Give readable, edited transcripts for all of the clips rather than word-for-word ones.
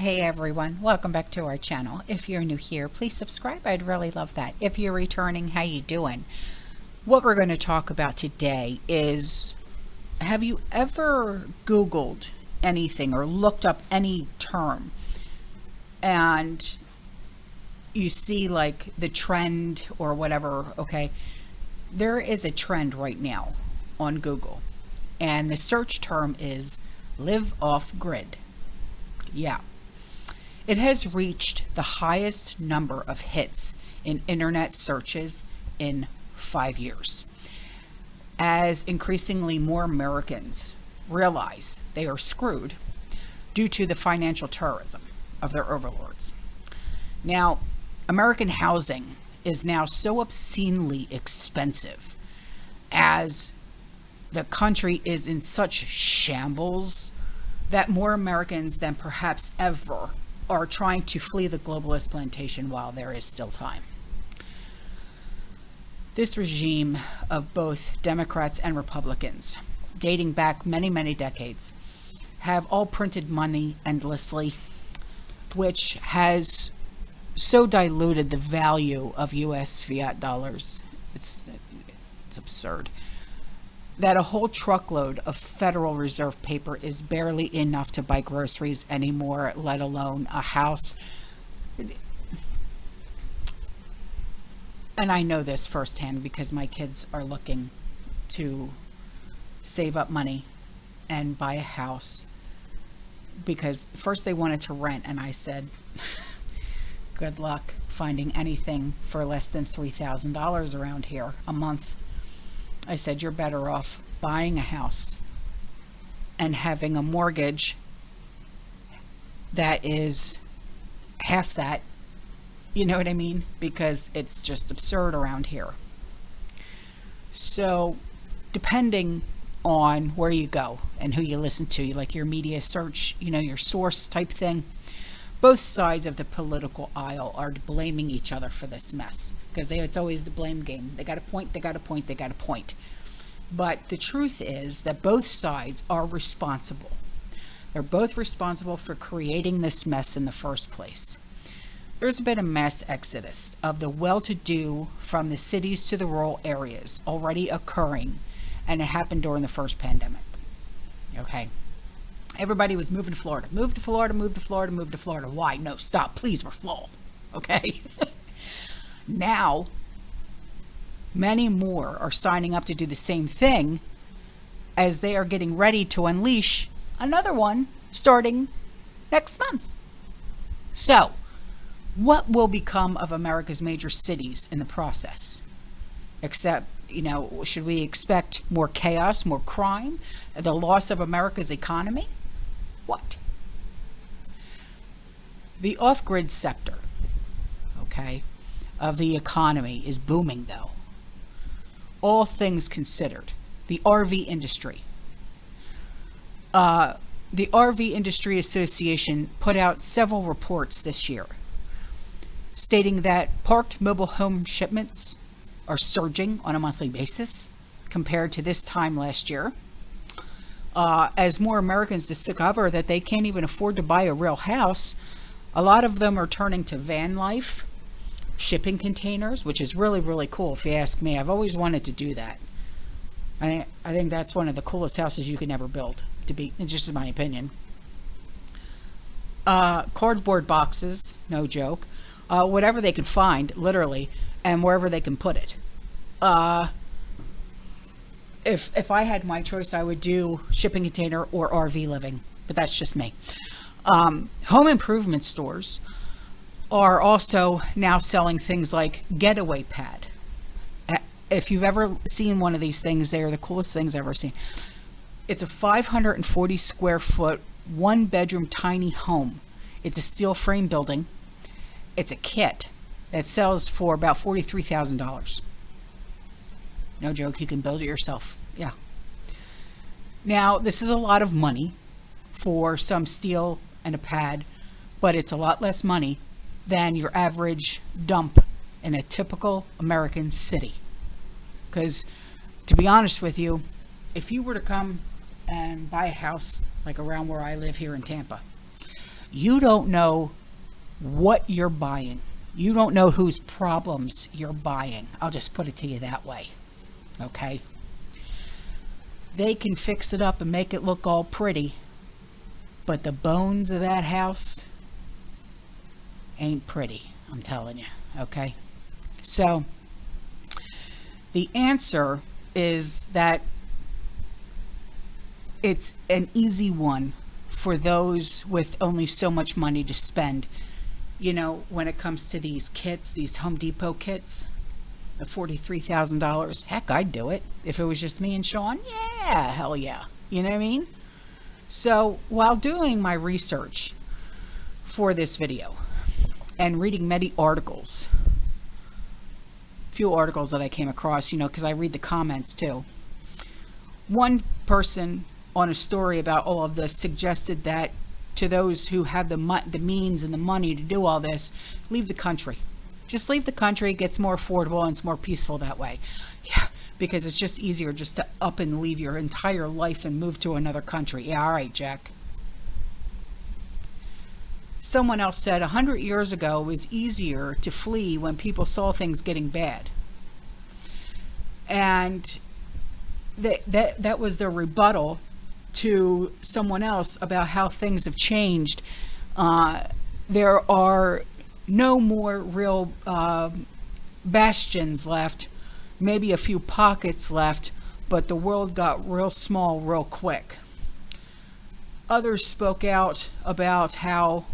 Hey everyone, welcome back to our channel. If you're new here, please subscribe. I'd really love that. If you're returning, how you doing? What we're going to talk about today is, have you ever Googled anything or looked up any term and you see like the trend or whatever? Okay, there is a trend right now on Google and the search term is live off grid. Yeah. It has reached the highest number of hits in internet searches in 5 years, as increasingly more Americans realize they are screwed due to the financial terrorism of their overlords. Now, American housing is now so obscenely expensive as the country is in such shambles that more Americans than perhaps ever are trying to flee the globalist plantation while there is still time. This regime of both Democrats and Republicans, dating back many, many decades, have all printed money endlessly, which has so diluted the value of US fiat dollars. It's absurd. That a whole truckload of Federal Reserve paper is barely enough to buy groceries anymore, let alone a house. And I know this firsthand because my kids are looking to save up money and buy a house, because first they wanted to rent, and I said, good luck finding anything for less than $3,000 around here a month. I said, you're better off buying a house and having a mortgage that is half that, you know what I mean? Because it's just absurd around here. So depending on where you go and who you listen to, like your media search, you know, your source type thing, both sides of the political aisle are blaming each other for this mess, because it's always the blame game. They got a point, they got a point, they got a point. But the truth is that both sides are responsible. They're both responsible for creating this mess in the first place. There's been a mass exodus of the well-to-do from the cities to the rural areas already occurring, and it happened during the first pandemic. Okay. Everybody was moving to Florida. Move to Florida, move to Florida, move to Florida. Why? No, stop. Please, we're full. Okay? Now, many more are signing up to do the same thing, as they are getting ready to unleash another one starting next month. So, what will become of America's major cities in the process? Except, you know, should we expect more chaos, more crime, the loss of America's economy? What? The off-grid sector, okay, of the economy is booming though. All things considered. The RV industry. The RV Industry Association put out several reports this year stating that parked mobile home shipments are surging on a monthly basis compared to this time last year. As more Americans discover that they can't even afford to buy a real house, a lot of them are turning to van life, shipping containers, which is really, really cool if you ask me. I've always wanted to do that. I think that's one of the coolest houses you can ever build, to be, just in my opinion. Cardboard boxes, no joke. Whatever they can find, literally, and wherever they can put it. If I had my choice, I would do shipping container or RV living, but that's just me. Home improvement stores are also now selling things like getaway pad. If you've ever seen one of these things, they are the coolest things I've ever seen. It's a 540 square foot, 1-bedroom tiny home. It's a steel frame building. It's a kit that sells for about $43,000. No joke, you can build it yourself. Yeah. Now, this is a lot of money for some steel and a pad, but it's a lot less money than your average dump in a typical American city. Because, to be honest with you, if you were to come and buy a house like around where I live here in Tampa, You don't know what you're buying. You don't know whose problems you're buying. I'll just put it to you that way. Okay? They can fix it up and make it look all pretty, but the bones of that house ain't pretty, I'm telling you. Okay? So, the answer is that it's an easy one for those with only so much money to spend. You know, when it comes to these kits, these Home Depot kits, the $43,000, heck, I'd do it. If it was just me and Sean, yeah, hell yeah. You know what I mean? So while doing my research for this video and reading many articles, few articles that I came across, you know, because I read the comments too. One person on a story about all of this suggested that to those who have the means and the money to do all this, leave the country. Just leave the country. It gets more affordable and it's more peaceful that way. Yeah, because it's just easier just to up and leave your entire life and move to another country. Yeah, all right, Jack. Someone else said 100 years ago it was easier to flee when people saw things getting bad. And that was their rebuttal to someone else about how things have changed. There are no more real bastions left, maybe a few pockets left, but the world got real small real quick. Others spoke out about how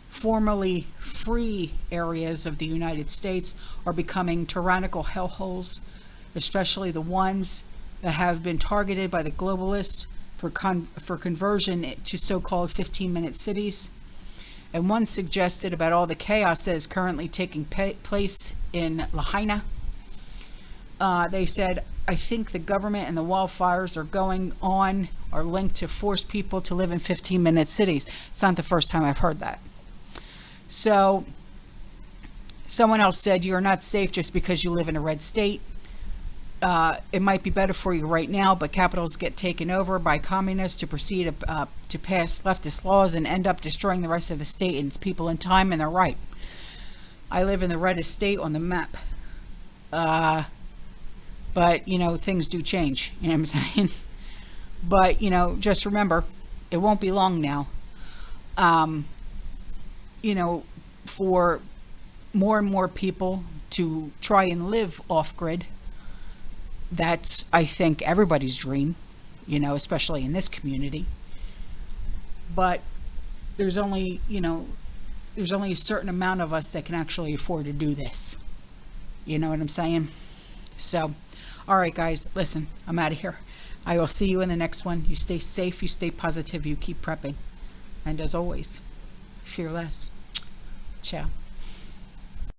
formerly free areas of the United States are becoming tyrannical hellholes, especially the ones that have been targeted by the globalists for conversion to so-called 15-minute cities. And one suggested about all the chaos that is currently taking place in Lahaina. They said, I think the government and the wildfires are linked to force people to live in 15-minute cities. It's not the first time I've heard that. So someone else said, you're not safe just because you live in a red state. It might be better for you right now, but capitals get taken over by communists to proceed to pass leftist laws and end up destroying the rest of the state and its people in time, and they're right. I live in the reddest state on the map. But, you know, things do change, you know what I'm saying? But, you know, just remember, it won't be long now. You know, for more and more people to try and live off-grid. That's, I think, everybody's dream, you know, especially in this community. But there's only, you know, there's only a certain amount of us that can actually afford to do this. You know what I'm saying? So, all right, guys, listen, I'm out of here. I will see you in the next one. You stay safe, you stay positive, you keep prepping. And as always, fear less. Ciao.